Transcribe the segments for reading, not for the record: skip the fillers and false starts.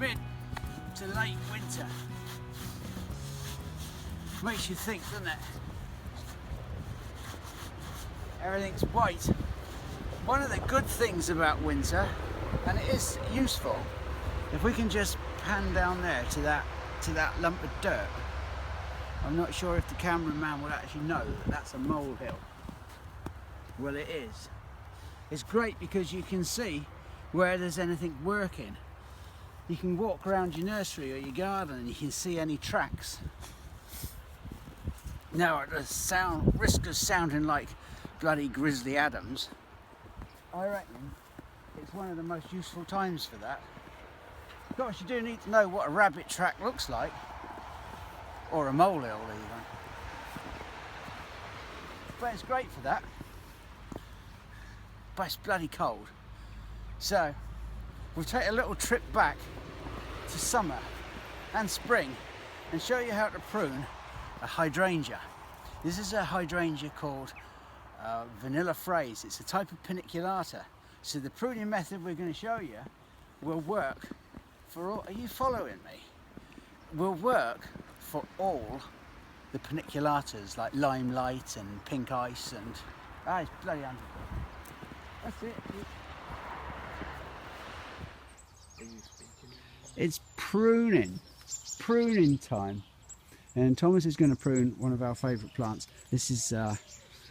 mid to late winter. Makes you think, doesn't it? Everything's white. One of the good things about winter, and it is useful, if we can just pan down there to that lump of dirt. I'm not sure if the cameraman will actually know that that's a molehill. Well, it is. It's great because you can see where there's anything working. You can walk around your nursery or your garden and you can see any tracks. Now, at the risk of sounding like bloody Grizzly Adams, I reckon it's one of the most useful times for that. Of course, you do need to know what a rabbit track looks like, or a molehill even. But it's great for that. But it's bloody cold. So, we'll take a little trip back to summer and spring and show you how to prune a hydrangea. This is a hydrangea called Vanilla Fraise. It's a type of paniculata. So the pruning method we're going to show you will work for all. Are you following me? Will work for all the paniculatas like limelight and pink ice and it's bloody under. That's it. It's pruning time. And Thomas is going to prune one of our favourite plants. This is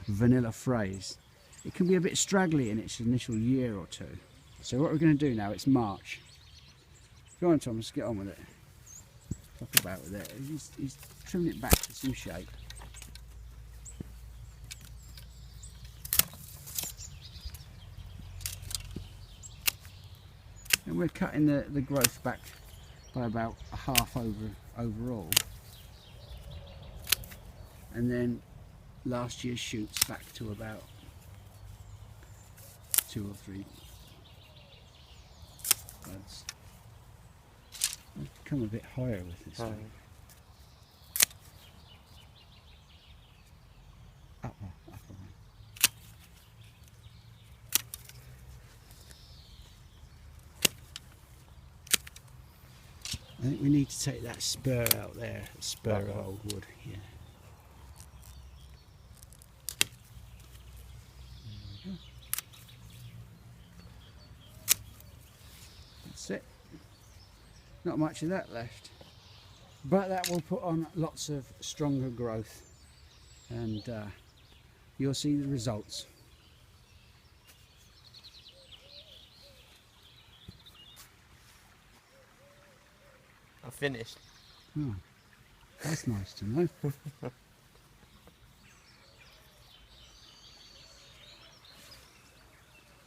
Vanilla Fraise. It can be a bit straggly in its initial year or two. So what we're going to do now, it's March. Go on, Thomas, get on with it. Talk about with it. He's trimming it back to some shape. And we're cutting the growth back by about a half overall. And then last year's shoots back to about 2 or 3 buds. I've come a bit higher with this one. Upper one. I think we need to take that spur out there, spur of old wood, yeah. That's it. Not much of that left, but that will put on lots of stronger growth, and you'll see the results. I'm finished. Oh, that's nice to know.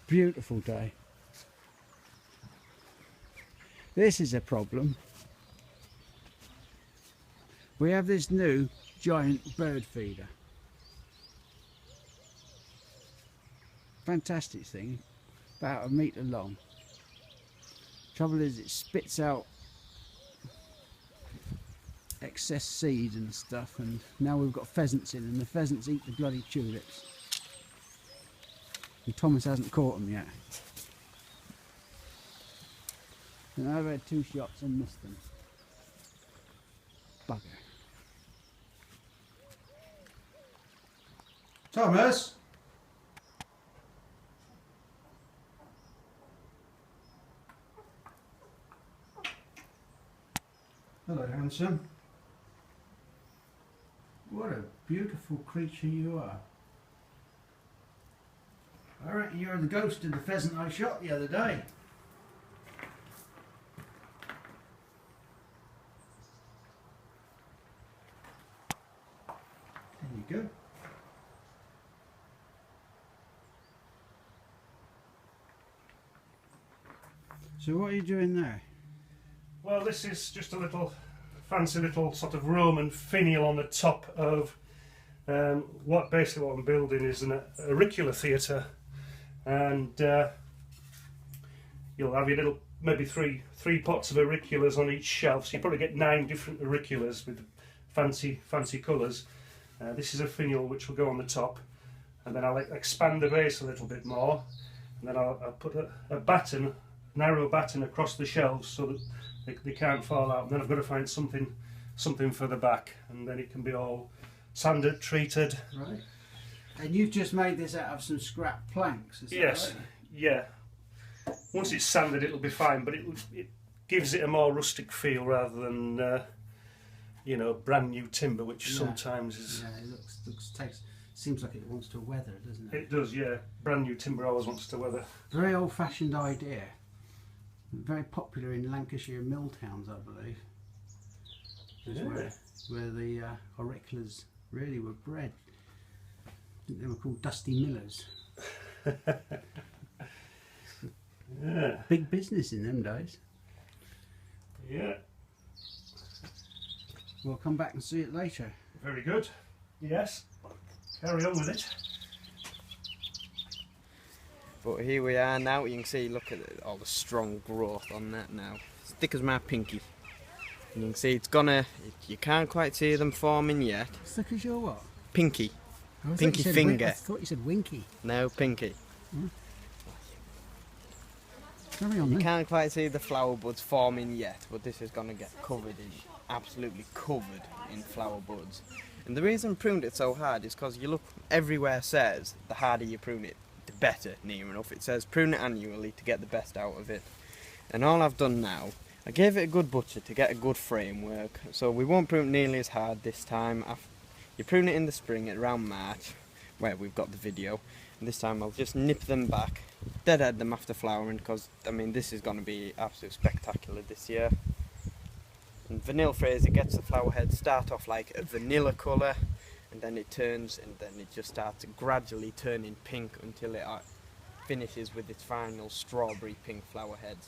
Beautiful day. This is a problem. We have this new giant bird feeder. Fantastic thing, about 1 metre long. Trouble is, it spits out excess seed and stuff, and now we've got pheasants in, and the pheasants eat the bloody tulips. And Thomas hasn't caught them yet. And I've had 2 shots and missed them. Bugger. Thomas? Hello, handsome. What a beautiful creature you are. I reckon you're the ghost of the pheasant I shot the other day. There you go. So what are you doing there? Well, this is just a little fancy little sort of Roman finial on the top of what I'm building is an auricular theatre, and you'll have your little maybe three pots of auriculars on each shelf, so you probably get 9 different auriculars with fancy colours. This is a finial which will go on the top, and then I'll expand the base a little bit more, and then I'll put a batten narrow batten across the shelves so that they can't fall out. And then I've got to find something for the back, and then it can be all sanded, treated. Right. And you've just made this out of some scrap planks, is that Yes, right? yeah. Once it's sanded, it'll be fine, but it gives it a more rustic feel rather than you know, brand new timber, which sometimes is. Yeah, it seems like it wants to weather, doesn't it? It does, yeah. Brand new timber always wants to weather. Very old-fashioned idea. Very popular in Lancashire mill towns, I believe. Is where the auriculas really were bred. I think they were called dusty millers. Yeah. Big business in them days. Yeah. We'll come back and see it later. Very good. Yes. Carry on with it. But here we are now. You can see, look at it, all the strong growth on that now. It's thick as my pinky. And you can see it's gonna. You can't quite see them forming yet. Thick as your what? Pinky. I Pinky finger. I thought you said winky. No, pinky. Carry on You then. can't quite see the flower buds forming yet, but this is gonna get covered in, absolutely covered in flower buds. And the reason I pruned it so hard is because you look, everywhere says the harder you prune it, the better, near enough. It says prune it annually to get the best out of it. And all I've done now, I gave it a good butcher to get a good framework, so we won't prune nearly as hard this time. You prune it in the spring at around March, where we've got the video, and this time I'll just nip them back, deadhead them after flowering, because I mean this is going to be absolutely spectacular this year. And Vanilla Fraise gets the flower head start off like a vanilla colour, and then it turns, and then it just starts gradually turning pink until it finishes with its final strawberry pink flower heads.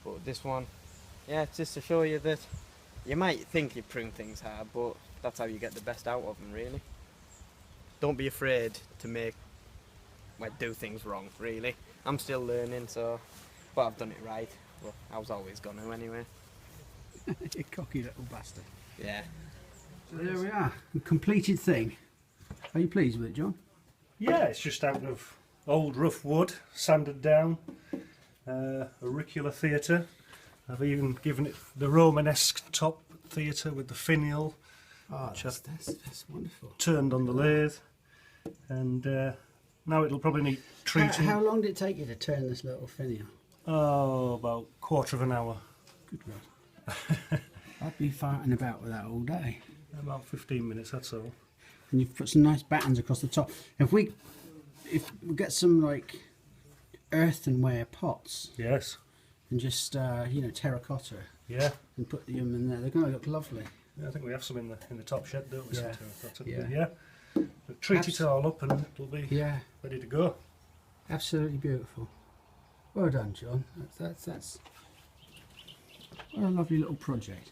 But this one, yeah, it's just to show you that you might think you prune things hard, but that's how you get the best out of them, really. Don't be afraid to do things wrong, really. I'm still learning, so, but I've done it right. Well, I was always gonna anyway. You cocky little bastard. Yeah. So there we are, a completed thing. Are you pleased with it, John? Yeah, it's just out of old rough wood, sanded down, auricular theatre. I've even given it the Romanesque top theatre with the finial. Oh, that's wonderful. Turned on the lathe, and now it'll probably need treating. How long did it take you to turn this little finial? Oh, about quarter of an hour. Good God. I'd be farting about with that all day. About 15 minutes, that's all. And you've put some nice battens across the top. If we get some like earthenware pots Yes. and just you know, terracotta, Yeah. and put them in there, they're going to look lovely. Yeah, I think we have some in the top shed, don't we? Yeah. Yeah. Yeah. We'll treat it all up and it'll be ready to go. Absolutely beautiful. Well done, John. That's what a lovely little project.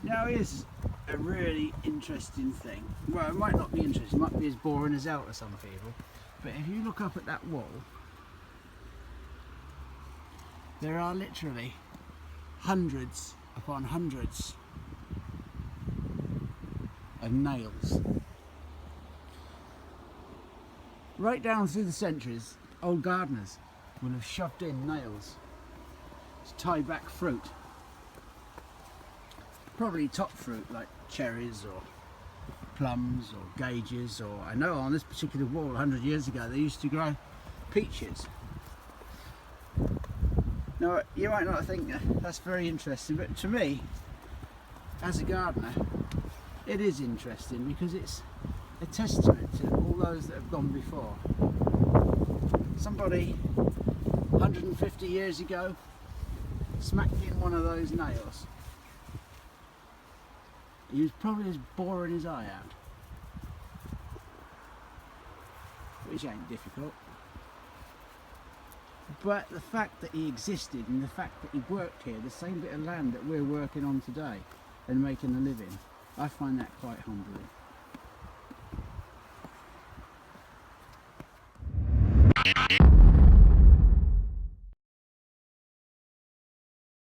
Now here's a really interesting thing. Well, it might not be interesting, it might be as boring as hell to some people. But if you look up at that wall, there are literally hundreds upon hundreds of nails. Right down through the centuries, old gardeners will have shoved in nails to tie back fruit. Probably top fruit like cherries or plums or gauges, or I know on this particular wall 100 years ago they used to grow peaches. Now you might not think that's very interesting, but to me as a gardener it is interesting because it's a testament to all those that have gone before. Somebody 150 years ago smacked in one of those nails. He was probably just boring his eye out, which ain't difficult. But the fact that he existed and the fact that he worked here, the same bit of land that we're working on today and making a living, I find that quite humbling.